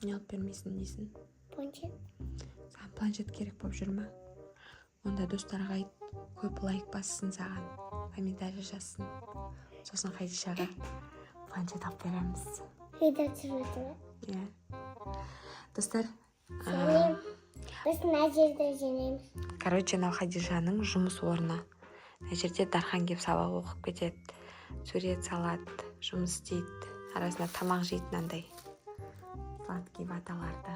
Не алып бермейсің дейсің? Планшет. Саған планшет керек болып жүр ма? Онда достарға айт, көп лайк бассын саған, комментарий жазсын. Сосын Хадишаға планшет алып береміз. Видео түсіреді. Иә. Достар, Біз мына жерде жинаймыз. короче, мынау Хадишаның жұмыс орны. Мына жерде Дархан келіп сабақ оқып кетеді, сурет салады, жұмыс істейді, арасында тамақ жейді, мынандай сладкий ваталарды.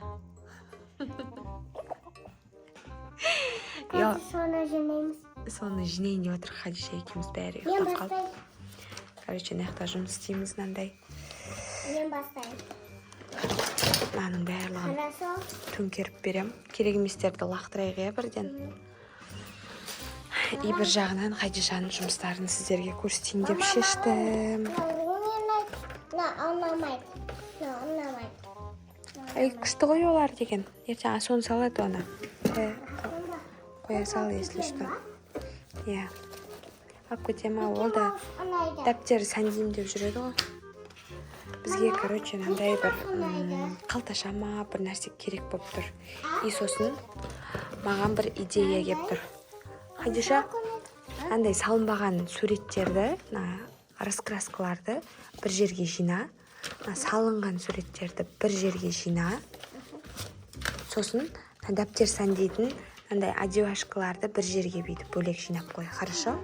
Қазір соны жинаймыз. Соны жинайын деп отыр Хадиша екеуміз бәрі Мен ұйықтап қалып. бастайын. Короче, мына жақта жұмыс істейміз мынандай. Мен бастайын. Мынаның барлығын Хорошо. төңкеріп берем. Керек еместерді лақтырайық иә бірден. И бір жағынан Хадишаның жұмыстарын сіздерге көрсетейін деп шештім. Ұнамайды. Ай, күшті ғой олар деген. Ертең соны салады оны. Қоя сал, если что. Иә. Алып кетем, ол да дәптер сәндеймін деп жүреді ғой. Бізге, короче, мынандай бір қалташа ма бір нәрсе керек болып тұр. И сосын маған бір идея келіп тұр. Хадиша, андай салынбаған суреттерді, раскраскаларды бір жерге жина. Салынған суреттерді бір жерге жина. Сосын дәптер сәндейтін андай одевашкаларды бір жерге бүйтіп бөлек жинап қой. Хорошо?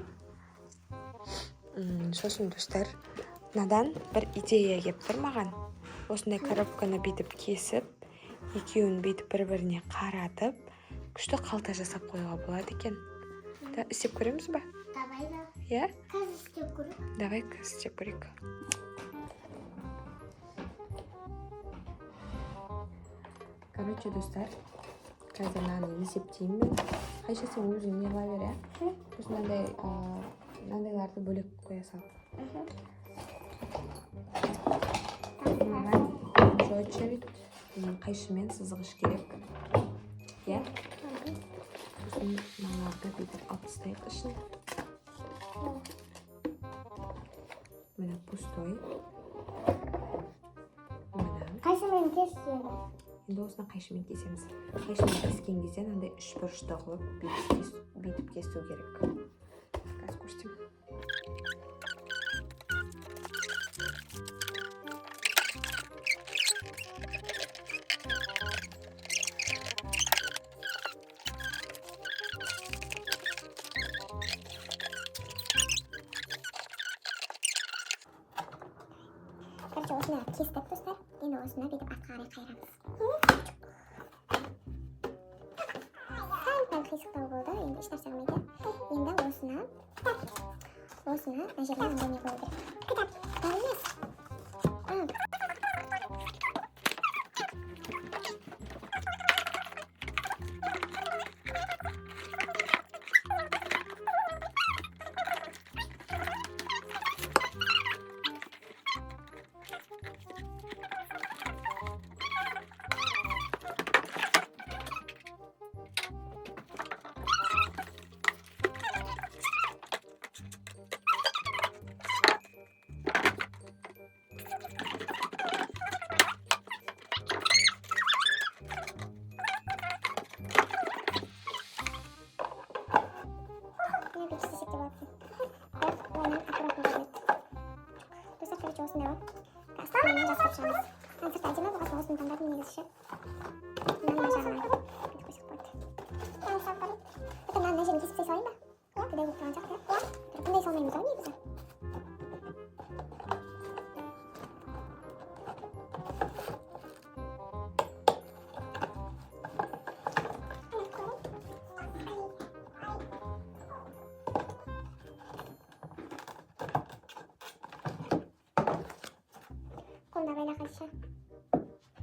Сосын достар, мынадан бір идея келіп тұр маған. Осындай коробканы бүйтіп кесіп, екеуін бүйтіп бір-біріне қаратып, күшті қалта жасап қойға болады екен. Істеп көреміз ба? Давай да. Иә? Қазір істеп көрейік. Давай істеп көрейік. Короче, достар, қазір мынаны есептеймін мен. Қайша сен өзің не қыла бер, иә? Сосын мынандайларды бөлек қоя сал. Маған очередь қайшымен сызғыш керек. Иә? Сосын мыналарды бүйтіп алып тастайық ішін. Мына пустой. Қайшымен кесіп. Енді осыны қайшымен кесеміз. Қайшымен кескен кезде мынандай үш бұрышты қылып бүйтіп кесу керек. Қазір көрсетейін. Короче, осыны кестік достар. Енді осыны бүйтіп артқа қарай қайырамыз. Сәл қисықтау болды, енді еш нәрсе қылмайды. Енді осыны мына жеріне андай не болу керек. Дәл емес. Kolda böyle kaçıyor.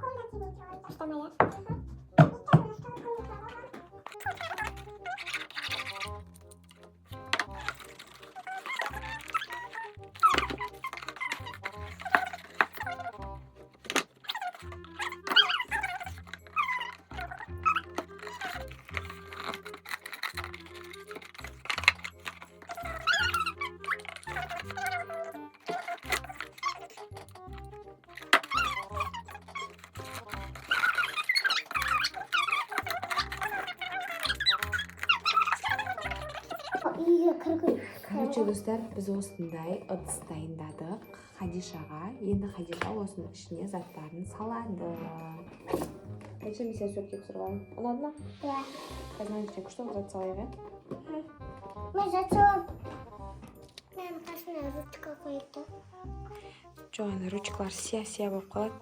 Kolda kimi başlamaya. Короче, достар, біз осындай ыдыс дайындадық Хадишаға. Енді Хадиша осының ішіне заттарын салады. Хадиша, мен сені сөкеп сұрғаным. Ұнады ма? Да. Қазір ішіне күшті зат салайық, Мен жатсам. Мен қасына ручка қойды. жоқ, ана ручкалар сия болып қалады.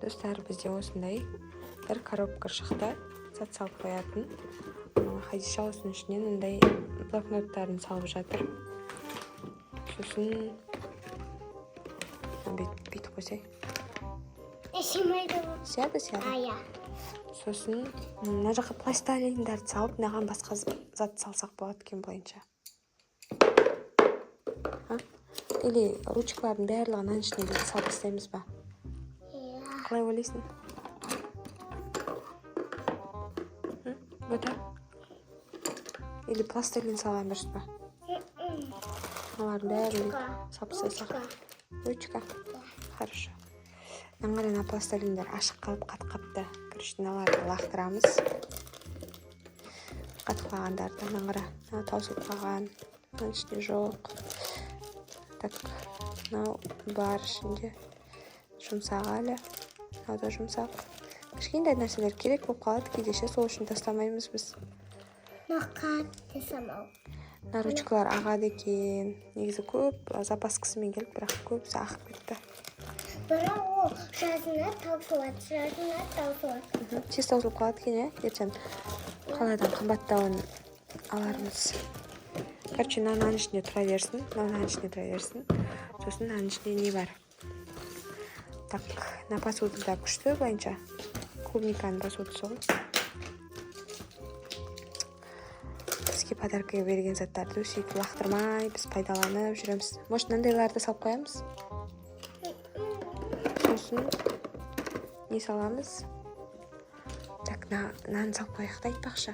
Достар, бізде осындай бір коробка шықты. Зат салып қоятын. Хадиша осының ішінен ондай блокноттарын салып жатыр. Сосын бүйтіп қойсай. Симайды. Сияды. Ая. Сосын мына жаққа пластилиндерді салып, мынаған басқа зат салсақ болады екен былайынша. Или ручкалардың барлығын аның ішіне салып тастаймыз ба? Қалай ойлайсың? Бұда? Или пластилин салған дұрыс па? Олардың бәрін салып тастайсақ. Ручка? Хорошо. Мына пластилиндер ашық қалып қатқапты. Короче, мыналарды лақтырамыз. Қатып қалғандарды мына таусылып қалған. Мына ішінде жоқ. Так, мынау бар ішінде. Жұмсақ әлі. Мынау да жұмсақ. Кішкентай нәрселер керек болып қалады, кейде сол үшін тастамаймыз біз. Нақат жасамау. Мына ручкалар ағады екен. Негізі көп запас кісімен келіп, бірақ көбісі ағып кетті. Бірақ ол жазына таусылады. Тез таусылып қалады екен, ертең қалайдан қымбаттауын алармыз. Короче, мынаның ішінде тұра берсін. Сосын мынаның ішінде не бар? Так, мына посуда да күшті былайынша. Клубниканың посудасы ғой. Бізге подаркаға берген заттарды сөйтіп лақтырмай біз пайдаланып жүреміз. Может, мынандайларды салып қоямыз? Сосын не саламыз? Так, мынаны салып қояйық та айтпақшы.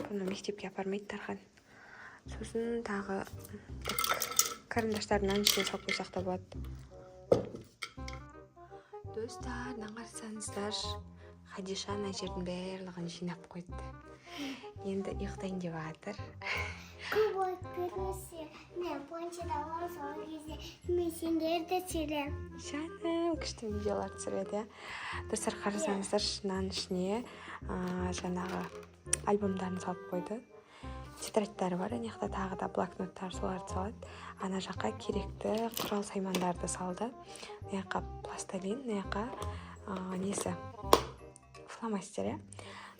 Бұны мектепке апармайды Тархан. Сосын тағы карандаштардың ішіне салып қойсақ та болады. Достар, қарасаңыздар, Хадиша ана жердің барлығын жинап қойды. Енді ұйықтайын деп жатыр. Көп бермесе, мен планшетте сол кезде мен сендерді түсірем. Жаным, күшті видеолар түсіреді. Достар, қарасаңыздар, мынаның ішіне жаңағы альбомдарын салып қойды. Тетрадьтары бар, аяқта тағы да блокноттар, соларды салады. Ана жаққа керекті құрал саймандарды салды. Мына пластилин, мына несі фломастер.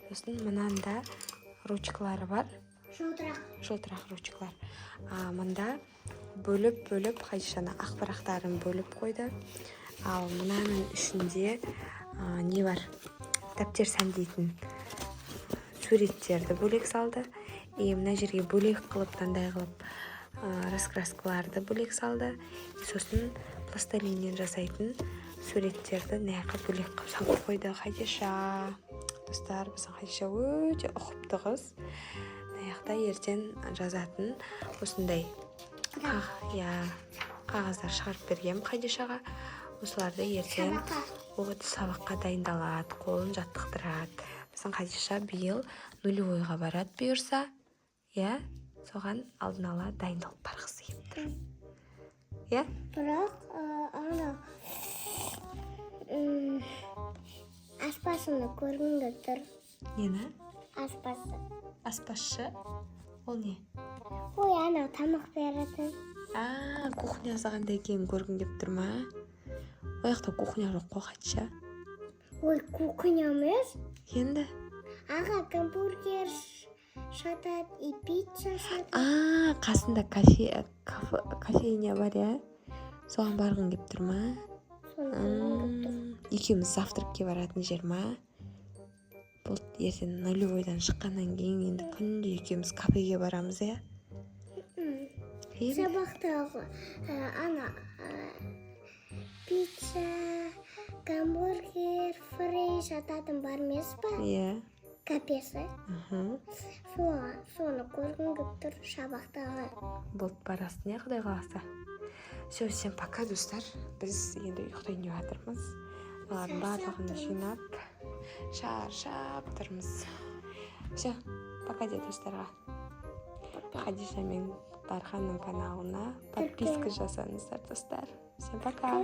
Сосын мынанда ручкалары бар. Жылтырақ ручкалар. Мында бөліп Хадишаны ақпарақтарын бөліп қойды. Ал мынаның ішінде не бар? Дәптер сәндейтін суреттерді бөлек салды. Мына жерге бөлек қылып, таңдай қылып раскраскаларды бөлек салды. Сосын пластилиннен жасайтын суреттерді мына бөлек қылып салып қойды Хадиша. Достар, біздің Хадиша өте ұқыпты қыз. Мына ертең жазатын осындай қағаздар шығарып берген Хадишаға. Осыларды ертең сабаққа дайындалады, қолын жаттықтырады. Біздің Хадиша биыл нулевойға барады бұйырса. Соған алдын ала дайындалып барғысы келіп тұр. Бірақ аспазшыны көргім келіп тұр. Нені? Аспазшы. Аспазшы? Ол не? Ой, ана тамақ беретін. Кухня қандай екенін көргім келіп тұр ма? Ояқта кухня жоқ қой, Хадиша. Ой, кухня емес? Енді? Аға, гамбургер шатады и пицца шатады. Қасында кофейня бар, соған барғың келіп тұр ма? Екеуміз завтракке баратын жер ма? Бұл ертең нулевойдан шыққаннан кейін енді күнде екеуміз кафеге барамыз, Сабақтағы ана пицца, гамбургер, фрей шататын бар емес па? Капесі. Соны көргім келіп тұр сабақтағы. Болды, барасың, Құдай қаласа. Все, всем пока, достар. Біз енді ұйықтайын деп жатырмыз. Олардың барлығын жинап, шаршап тұрмыз. Все, Пока де достарға. Хадиша мен Дарханның каналына подписка жасаңыздар, достар. Всем пока.